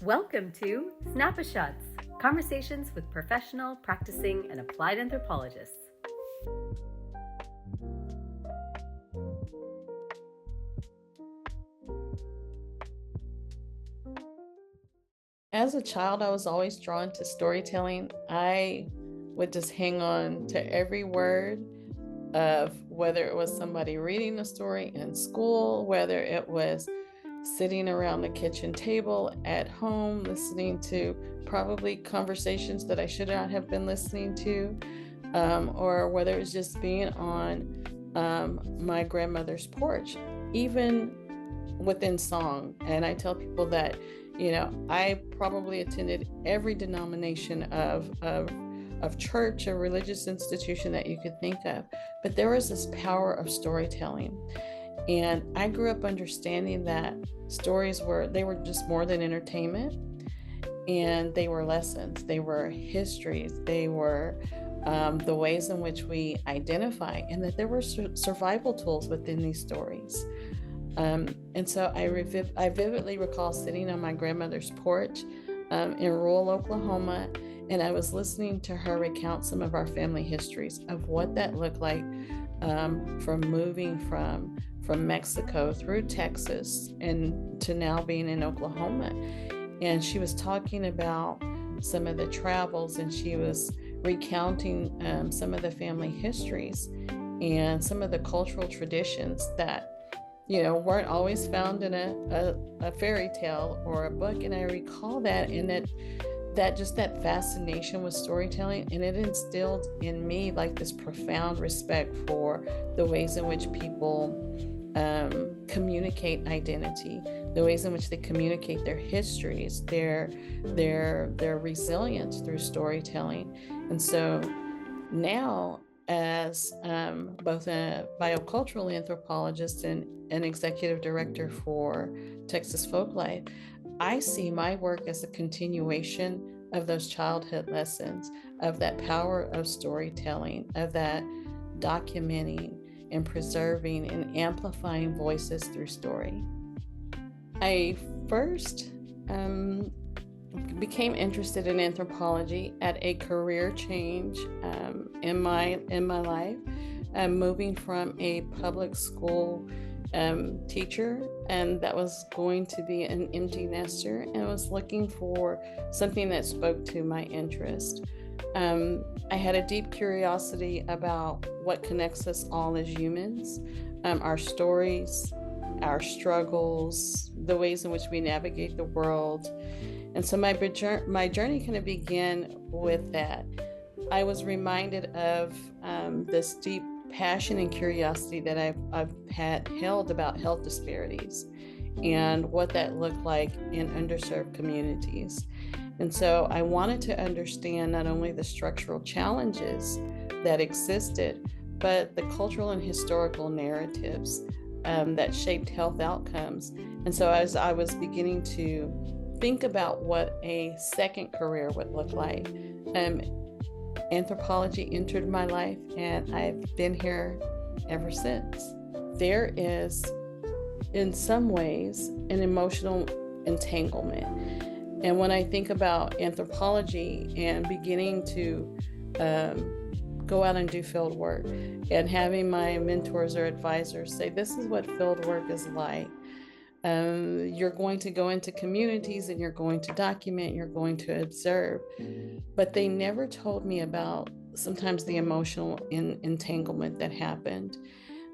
Welcome to sNAPAshots, conversations with professional, practicing, and applied anthropologists. As a child, I was always drawn to storytelling. I would just hang on to every word of whether it was somebody reading a story in school, whether it was sitting around the kitchen table at home, listening to probably conversations that I should not have been listening to, or whether it was just being on my grandmother's porch, even within song. And I tell people that, I probably attended every denomination of church or religious institution that you could think of, but there was this power of storytelling. And I grew up understanding that stories were just more than entertainment, and they were lessons, they were histories, they were the ways in which we identify, and that there were survival tools within these stories. And so I vividly recall sitting on my grandmother's porch in rural Oklahoma, and I was listening to her recount some of our family histories of what that looked like from moving from Mexico through Texas and to now being in Oklahoma. And she was talking about some of the travels, and she was recounting some of the family histories and some of the cultural traditions that weren't always found in a fairy tale or a book. And I recall that, and that just that fascination with storytelling, and it instilled in me like this profound respect for the ways in which people communicate identity, the ways in which they communicate their histories, their resilience through storytelling. And so now, as both a biocultural anthropologist and an executive director for Texas Folklife, I see my work as a continuation of those childhood lessons, of that power of storytelling, of that documenting and preserving and amplifying voices through story. I first became interested in anthropology at a career change in my life, moving from a public school teacher, and that was going to be an empty nester, and I was looking for something that spoke to my interest. I had a deep curiosity about what connects us all as humans, our stories, our struggles, the ways in which we navigate the world. And so my journey kind of began with that. I was reminded of this deep passion and curiosity that I've held about health disparities and what that looked like in underserved communities. And so I wanted to understand not only the structural challenges that existed, but the cultural and historical narratives that shaped health outcomes. And so as I was beginning to think about what a second career would look like, anthropology entered my life, and I've been here ever since. There is, in some ways, an emotional entanglement. And when I think about anthropology and beginning to go out and do field work, and having my mentors or advisors say, this is what field work is like. You're going to go into communities and you're going to document, you're going to observe. But they never told me about sometimes the emotional entanglement that happened.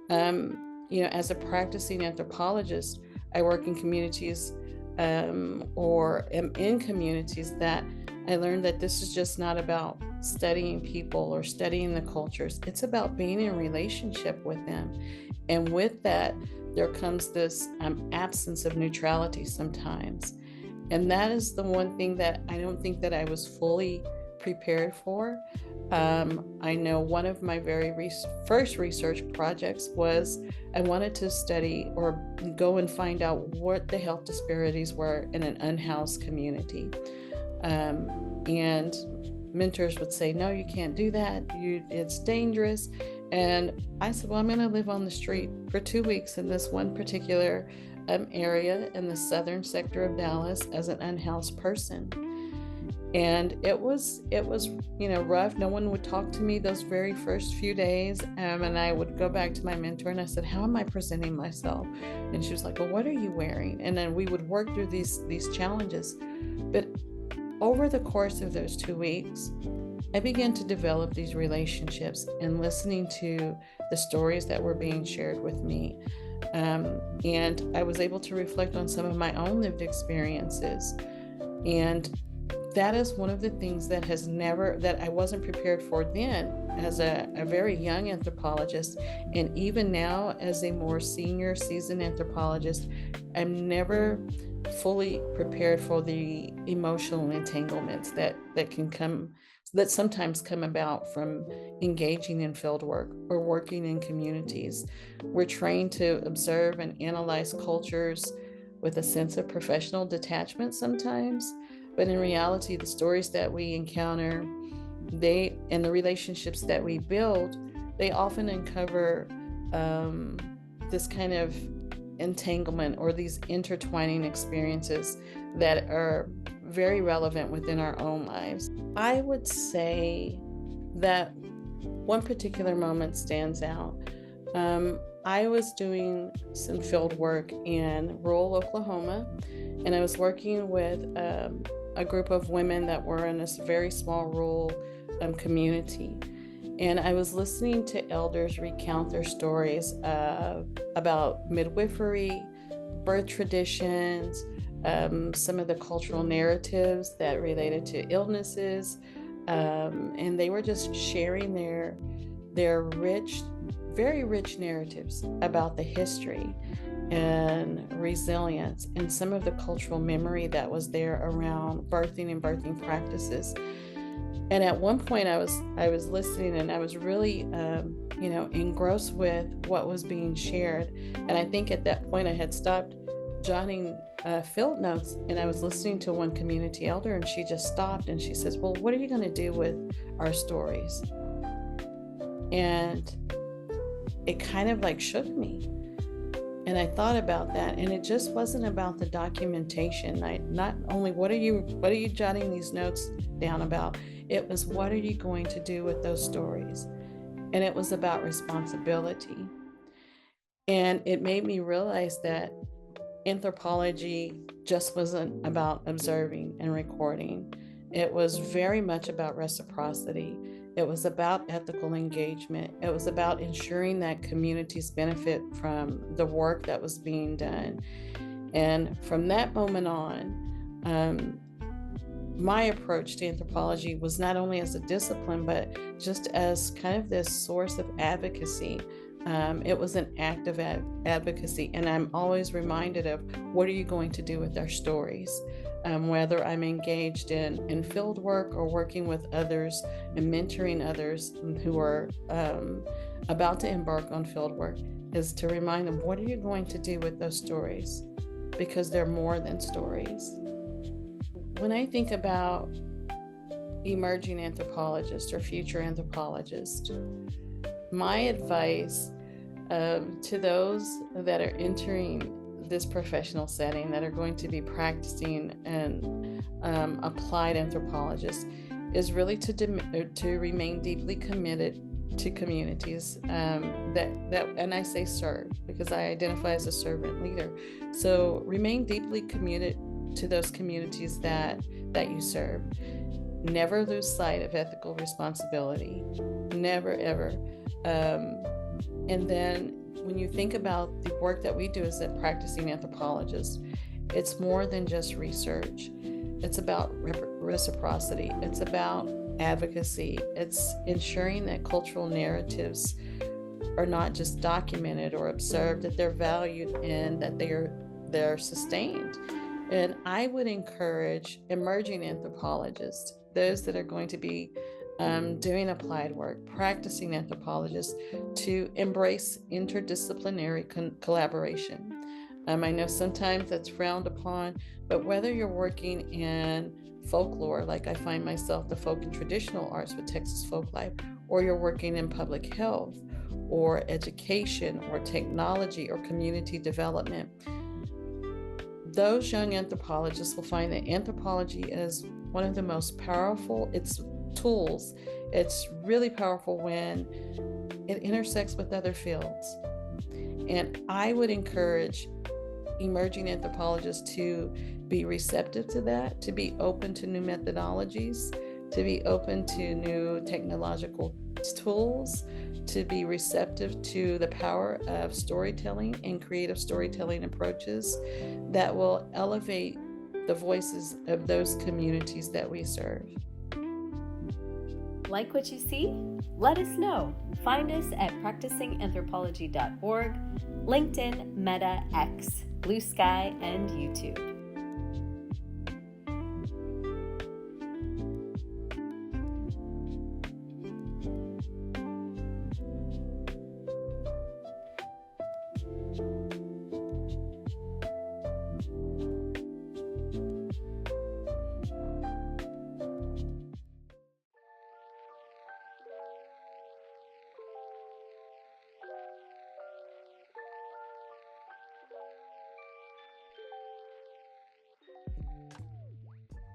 As a practicing anthropologist, I work in communities or am in communities that I learned that this is just not about studying people or studying the cultures. It's about being in relationship with them. And with that, there comes this absence of neutrality sometimes. And that is the one thing that I don't think that I was fully prepared for. I know one of my very first research projects was I wanted to study or go and find out what the health disparities were in an unhoused community. And mentors would say, no, you can't do that. It's dangerous. And I said, well, I'm going to live on the street for 2 weeks in this one particular area in the southern sector of Dallas as an unhoused person. And it was rough. No one would talk to me those very first few days. And I would go back to my mentor and I said, how am I presenting myself? And she was like, well, what are you wearing? And then we would work through these challenges. But over the course of those 2 weeks, I began to develop these relationships and listening to the stories that were being shared with me. And I was able to reflect on some of my own lived experiences. And that is one of the things that I wasn't prepared for then as a very young anthropologist. And even now as a more senior seasoned anthropologist, I'm never fully prepared for the emotional entanglements that sometimes come about from engaging in field work or working in communities. We're trained to observe and analyze cultures with a sense of professional detachment sometimes, but in reality, the stories that we encounter, and the relationships that we build, they often uncover this kind of entanglement or these intertwining experiences that are very relevant within our own lives. I would say that one particular moment stands out. I was doing some field work in rural Oklahoma, and I was working with a group of women that were in this very small rural community. And I was listening to elders recount their stories about midwifery, birth traditions, some of the cultural narratives that related to illnesses. And they were just sharing their rich, very rich narratives about the history and resilience and some of the cultural memory that was there around birthing and birthing practices. And at one point I was listening, and I was really engrossed with what was being shared. And I think at that point I had stopped jotting field notes, and I was listening to one community elder, and she just stopped and she says, well, what are you going to do with our stories? And it kind of like shook me. And I thought about that, and it just wasn't about the documentation. Not only what are you jotting these notes down about, it was what are you going to do with those stories? And it was about responsibility. And it made me realize that anthropology just wasn't about observing and recording. It was very much about reciprocity. It was about ethical engagement. It was about ensuring that communities benefit from the work that was being done. And from that moment on, my approach to anthropology was not only as a discipline, but just as kind of this source of advocacy. It was an act of advocacy. And I'm always reminded of what are you going to do with our stories? Whether I'm engaged in field work or working with others and mentoring others who are about to embark on field work, is to remind them, what are you going to do with those stories? Because they're more than stories. When I think about emerging anthropologists or future anthropologists, my advice to those that are entering this professional setting, that are going to be practicing and applied anthropologists, is really to remain deeply committed to communities that and I say serve because I identify as a servant leader. So remain deeply committed to those communities that you serve. Never lose sight of ethical responsibility. Never, ever. And then when you think about the work that we do as a practicing anthropologist, it's more than just research. It's about reciprocity. It's about advocacy. It's ensuring that cultural narratives are not just documented or observed, that they're valued and that they're sustained. And I would encourage emerging anthropologists, those that are going to be doing applied work, practicing anthropologists, to embrace interdisciplinary collaboration. I know sometimes that's frowned upon, but whether you're working in folklore, like I find myself, the folk and traditional arts with Texas Folklife, or you're working in public health or education or technology or community development, those young anthropologists will find that anthropology is one of the most powerful tools. It's really powerful when it intersects with other fields. And I would encourage emerging anthropologists to be receptive to that, to be open to new methodologies, to be open to new technological tools, to be receptive to the power of storytelling and creative storytelling approaches that will elevate the voices of those communities that we serve. Like what you see? Let us know. Find us at practicinganthropology.org, LinkedIn, Meta, X, Bluesky, and YouTube.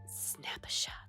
SNAPAshots.